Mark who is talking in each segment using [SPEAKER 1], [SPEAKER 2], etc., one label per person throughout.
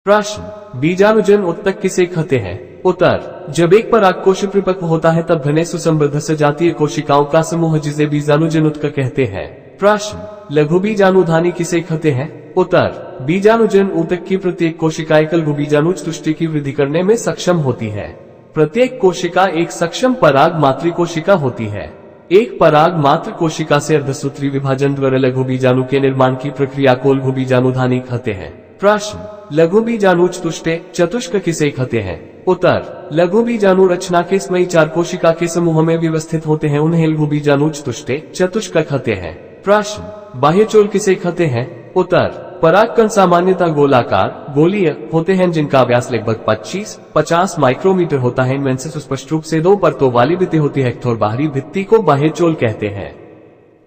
[SPEAKER 1] प्रश्न, बीजाणुजन उत्तक किसे कहते हैं? उत्तर, जब एक पराग कोश परिपक्व होता है तब घने सुसंबद्ध सजातीय कोशिकाओं का समूह जिसे बीजाणुजन उत्तक कहते हैं। प्रश्न, लघु बीजाणुधानी किसे कहते हैं? उत्तर, बीजाणुजन ऊतक की प्रत्येक कोशिका एकल लघु बीजाणुज तुष्टि की वृद्धि करने में सक्षम होती है। प्रत्येक कोशिका एक सक्षम पराग मातृ कोशिका होती है। एक पराग मात्र कोशिका से अर्धसूत्री विभाजन द्वारा लघु बीजाणु के निर्माण की प्रक्रिया को लघु बीजाणुधानी कहते हैं। प्रश्न, लघु बीजाणुज तुष्टे चतुष्क किसे कहते हैं? उत्तर, लघु बीजाणु रचना के स्मयी चार कोशिका के समूह में व्यवस्थित होते हैं, उन्हें लघु बीजाणुज तुष्टे चतुष्क कहते हैं। प्रश्न, बाह्यचोल किसे कहते हैं? उत्तर, परागकण सामान्यतः गोलाकार गोलीय होते हैं जिनका व्यास लगभग 25-50 माइक्रोमीटर होता है। इनमें से सुस्पष्ट रूप से दो परतों वाली भित्ति होती है और बाहरी भित्ति को बाह्यचोल कहते हैं।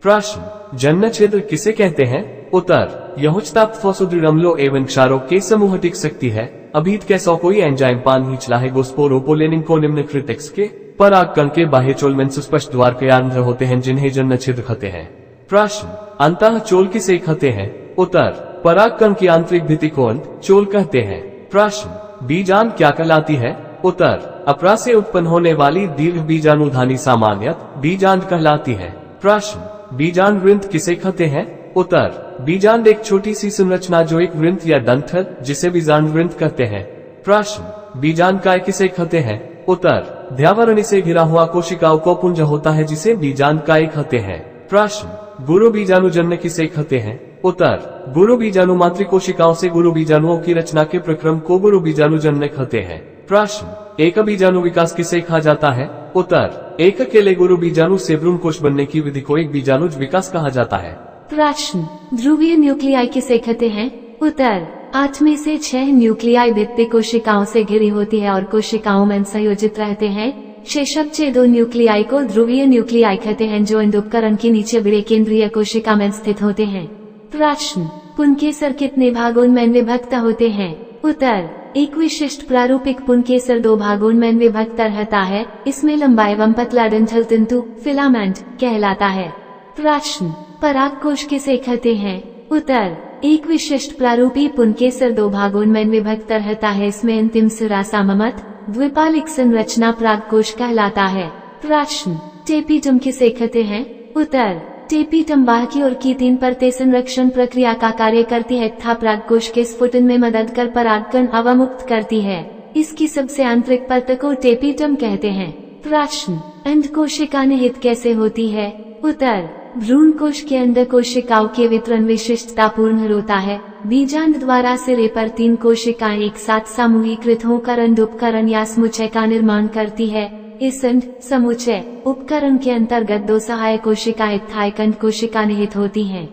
[SPEAKER 1] प्रश्न, जन्म छिद्र किसे कहते हैं? उत्तर, यहुचताप्त सुदृढ़ अम्लों एवं क्षारों के समूह टिक सकती है। अभीत कैसो कोई एंजाइम पान निचला है गोस्पोरोपोलेनिन को निम्नलिखित टेक्स्ट के परागकण के बाह्यचोल में सुस्पष्ट द्वार के आंध्र होते हैं जिन्हें जन्म छिद्र कहते हैं। प्रश्न, अंतःचोल किसे कहते हैं? उत्तर, परागकण की आंतरिक भित्ति को अंतःचोल कहते हैं। प्रश्न, बीजांड क्या कहलाती है? उत्तर, अपरा से उत्पन्न होने वाली दीर्घ बीजाणुधानी सामान्यतः बीजांड कहलाती है। प्रश्न, बीजांड वृंत किसे कहते हैं? उत्तर, बीजांड एक छोटी सी संरचना जो एक वृंत या दंत है जिसे बीजांड वृंत कहते हैं। प्रश्न, बीजांडकाय किसे कहते हैं? उत्तर, ध्यावरणी से घिरा हुआ कोशिकाओं को पुंज होता है जिसे बीजांडकाय कहते हैं। प्रश्न, गुरु बीजाणुजन्य किसे कहते हैं? उत्तर, गुरु बीजाणु मातृ कोशिकाओं से गुरु बीजाणुओं की रचना के प्रक्रम को गुरु बीजाणुजन्य कहते हैं। प्रश्न, एक बीजाणु विकास किसे कहा जाता है? उत्तर, एक अकेले गुरु बीजाणु से भ्रूणकोश बनने की विधि को एक बीजाणुज विकास कहा जाता है।
[SPEAKER 2] प्रश्न, ध्रुवीय न्यूक्लियाई किसे कहते हैं? उत्तर, 8 में से 6 न्यूक्लियाई भित्ति कोशिकाओं से घिरी होती है और कोशिकाओं में संयोजित रहते हैं। शेष 2 न्यूक्लियाई को ध्रुवीय न्यूक्लियाई कहते हैं जो इंदुपकरण के नीचे बड़े केंद्रीय कोशिका में स्थित होते हैं। प्रश्न, पुंकेसर कितने भागों में विभक्त होते हैं? उत्तर, एक विशिष्ट प्रारूपिक पुंकेसर 2 भागों में विभक्त रहता है। इसमें लंबा एवं पतला डंठल तंतु फिलामेंट कहलाता है। प्रश्न, परागकोश किसे कहते हैं? उत्तर, एक विशिष्ट प्रारूपी पुंकेसर 2 भागों में विभक्त रहता है। इसमें अंतिम सिरा साममत द्विपालिक संरचना परागकोश कहलाता है। प्रश्न, टेपीटम किसे कहते हैं? उत्तर, टेपीटम बाह्य की ओर की 3 परतें संरक्षण प्रक्रिया का कार्य करती है तथा परागकोश के स्फुटन में मदद कर परागकण अवमुक्त करती है। इसकी सबसे आंतरिक परत को टेपीटम कहते हैं। प्रश्न, अंडकोशिका निहित कैसे होती है? उत्तर, भ्रूण कोश के अंडर कोशिकाओं के वितरण विशिष्टतापूर्ण होता है। बीजांड द्वारा सिरे पर 3 कोशिकाएं एक साथ सामूहिकृत होकर अंड उपकरण या समुच्चय का निर्माण करती है। इस अंड समुच्चय उपकरण के अंतर्गत 2 सहायक कोशिकाएं थायकंड कोशिका निहित होती हैं।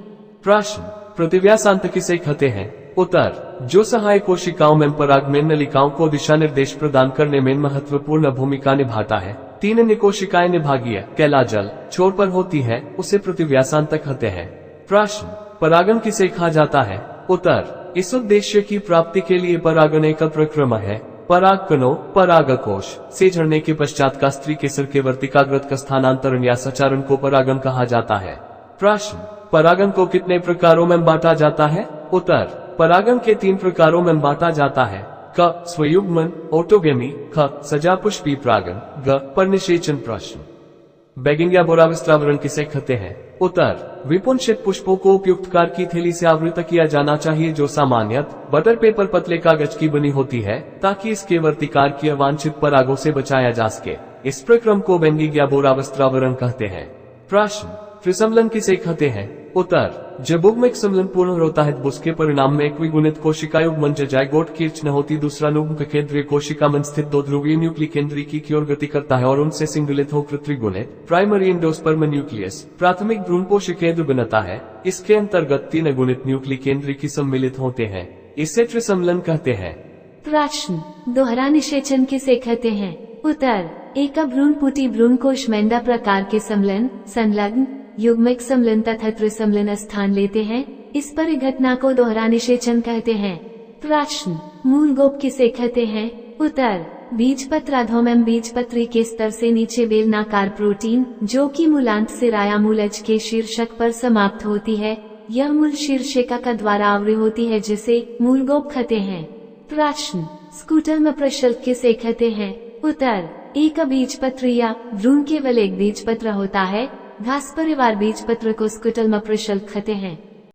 [SPEAKER 1] प्रश्न, प्रतिव्यासांत किसे कहते हैं? उत्तर, जो सहायक कोशिकाओं में पराग में नलिकाओं को दिशा निर्देश प्रदान करने में महत्वपूर्ण भूमिका निभाता है। 3 अन्य कोशिकाएं निभागीय कैलाजल छोर पर होती है उसे प्रतिव्यासांत कहते हैं। प्रश्न, परागण किसे कहा जाता है? उत्तर, इस उद्देश्य की प्राप्ति के लिए परागण एक प्रक्रम है। परागकणों परागकोश से झड़ने के पश्चात का स्त्री के सिर के वर्तिकाग्रत का स्थानांतरण या संचारण को परागण कहा जाता है। प्रश्न, परागण को कितने प्रकारों में बांटा जाता है? उत्तर, परागण के 3 प्रकारों में बांटा जाता है। क, स्वयुग्मन ऑटोगेमी। ख, सजापुष्पी परागण। ग, परनिषेचन। प्रश्न, बैगिंग या बोराविस्त्रावरण किसे कहते हैं? उत्तर, विपुंशित पुष्पों को उपयुक्त कार की थैली से आवृत किया जाना चाहिए जो सामान्यतः बटर पेपर पतले कागज की बनी होती है ताकि इसके वर्तिकार की अवांछित परागों से बचाया जा सके। इस प्रक्रम को बैंगिंग या बोराविस्त्रावरण कहते हैं। प्रश्न, त्रिसमलन किसे कहते हैं? उत्तर, जब उग्मक समलन पूर्ण होता है उसके परिणाम में एक विगुणित कोशिका युग्मन जाइगोट कीर्च न होती दूसरा युग्म केंद्रीय कोशिका में स्थित 2 ध्रुवीय न्यूक्लिक केंद्री की ओर गति करता है और उनसे सिंगलित होकर त्रिगुणित प्राइमरी एंडोस्पर्म न्यूक्लियस प्राथमिक भ्रूणपोषी केंद्र बनता है। इसके अंतर्गत 3 गुणित न्यूक्लिक केंद्री की सम्मिलित होते हैं। इसे त्रिसमलन कहते हैं।
[SPEAKER 2] प्रश्न, दोहरा निषेचन किसे कहते हैं? उत्तर, एक भ्रूणपुटी भ्रूणकोश मेंढा प्रकार के समलन संलग्न युग्मक समलन तथा त्रिसमलन स्थान लेते हैं। इस परिघटना को दोहरा निषेचन कहते हैं। प्रश्न, मूल गोप किसे कहते हैं? उत्तर, बीजपत्राधोमेम बीजपत्री के स्तर से नीचे बेलनाकार प्रोटीन जो कि मूलांत सिराया मूलज के शीर्षक पर समाप्त होती है। यह मूल शीर्षिका का द्वारा आवृत होती है जिसे मूल गोप कहते हैं। प्रश्न, स्कूटर में प्रशल्क किसे कहते हैं? उत्तर, ए का बीजपत्र या भ्रूण केवल एक बीजपत्र होता है। घास परिवार बीजपत्र को स्कूटर में प्रशल्क कहते हैं।